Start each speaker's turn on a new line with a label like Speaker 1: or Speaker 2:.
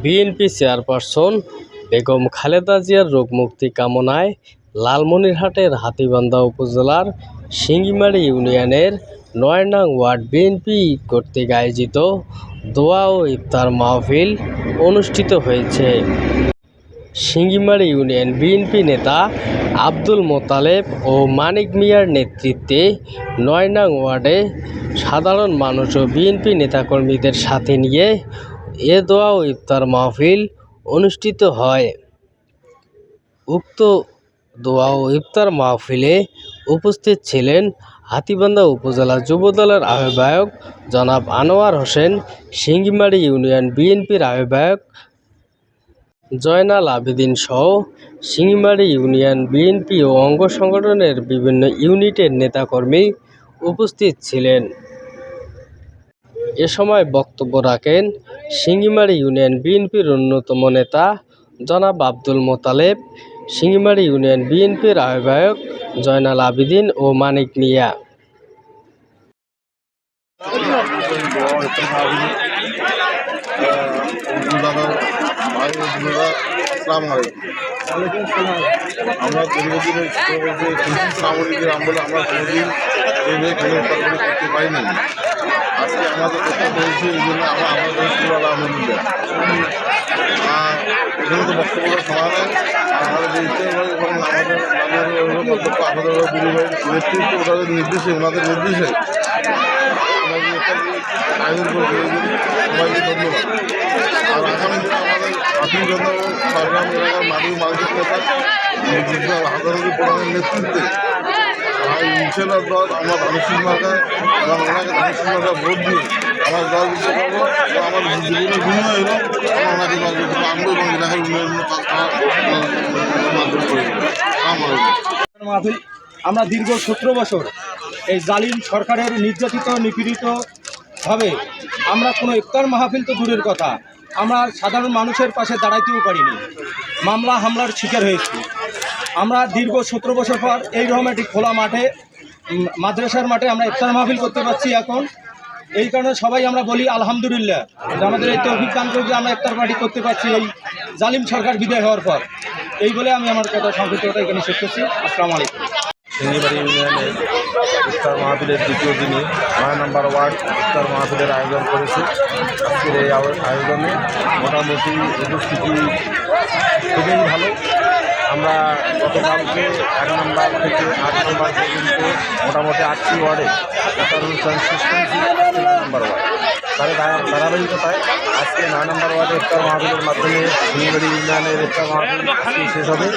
Speaker 1: BNP chairperson Begum Khaleda জিয়ার রোগমুক্তি কামনায় লালমনিরহাটের হাতীবান্ধা উপজেলার সিঙ্গিমারী ইউনিয়নের ৯ নং ওয়ার্ড বিএনপি কর্তৃক আয়োজিত দোয়া ও ইফতার মাহফিল অনুষ্ঠিত হয়েছে। সিঙ্গিমারী ইউনিয়ন বিএনপি নেতা আব্দুল মোতালেব ও মানিক মিয়ার নেতৃত্বে ৯ নং ওয়ার্ডে সাধারণ মানুষ ও বিএনপি নেতাকর্মীদের সাথে নিয়ে এ দোয়া ও ইফতার মাহফিল অনুষ্ঠিত হয়। উক্ত দোয়া ও ইফতার মাহফিলে উপস্থিত ছিলেন হাতীবান্ধা উপজেলা যুবদলের আহ্বায়ক জনাব আনোয়ার হোসেন, সিঙ্গিমারী ইউনিয়ন বিএনপির আহ্বায়ক জয়নাল আবেদীন সহ সিঙ্গিমারী ইউনিয়ন বিএনপি ও অঙ্গ সংগঠনের বিভিন্ন ইউনিটের নেতাকর্মী উপস্থিত ছিলেন। এ সময় বক্তব্য রাখেন সিঙ্গিমারী ইউনিয়ন বিএনপির অন্যতম নেতা জনাব আব্দুল মোতালেব, সিঙ্গিমারী ইউনিয়ন বিএনপির আহ্বায়ক জয়নাল আবেদীন ও মানিক মিয়া।
Speaker 2: আমরা দীর্ঘদিনের শ্রাবণীদের আমলে আমরা কোনোদিন এইভাবে কোনো উৎপাদন করতে পারিনি। আজকে আমাদের করতে পেরেছি, এই জন্য আমরা আমাদের আলহামদুলিল্লাহ। আর এখানে তো বক্তব্য সমানে আমাদের নেতৃত্ব ওনাদের নির্দেশে আয়োজন করেছে, সবাইকে ধন্যবাদ। আর আগামী দিনে আমাদের আত্মীয় জনতা ও সংগ্রাম এলাকার মানুষের নেতা হাজারী প্রধানের নেতৃত্বে ইনশাল্লাহ দল আমরা ধানুষী মার্কায় এবং ওনাকে ধানুষী মার্কা ভোট দিয়ে আমার দল দিতে পারবো এবং আমার জীবনের বিনিময় হলো ওনাকে দল দিতে আনবো এবং এলাকার উন্নয়নের মাধ্যমে করে
Speaker 3: মাহফিল আমরা দীর্ঘ ১৭ বছর এই জালিম সরকারের নির্যাতিত নিপীড়িতভাবে আমরা কোনো ইফতার মাহফিল তো দূরের কথা, আমরা সাধারণ মানুষের পাশে দাঁড়াইতেও পারিনি, মামলা হামলার শিকার হয়েছি। আমরা দীর্ঘ ১৭ বছর পর এইরকম একটি খোলা মাঠে মাদ্রাসার মাঠে আমরা ইফতার মাহফিল করতে পারছি এখন। এই কারণে সবাই আমরা বলি আলহামদুলিল্লাহ, আমাদের এই তৌফিক দান করে যে আমরা ইফতার পার্টি করতে পারছি এই জালিম সরকার বিদায় হওয়ার পর। এই বলে আমি আমার কথা সংক্ষিপ্তটা এখানে শেষ করছি। আসসালামু আলাইকুম।
Speaker 2: সিঙ্গিমারী ইউনিয়নের ইফতার মাহফিলের দ্বিতীয় দিনে ৯ নম্বর ওয়ার্ড ইফতার মাহফিলের আয়োজন করেছে। আজকের এই আয়োজনে মোটামুটি উপস্থিতি খুবই ভালো। আমরা গতকালকে ১ নম্বর থেকে ৮ নম্বর পর্যন্ত মোটামুটি ৮টি ওয়ার্ডে ইফতার অনুষ্ঠান শেষ করেছি। ৯ নম্বর ওয়ার্ড ধারাবাহিকতায় আজকে ৯ নম্বর ওয়ার্ডে ইফতার মাহফিলের মাধ্যমে সিঙ্গিমারী ইউনিয়নের ইফতার মাহফিল শেষ হবে।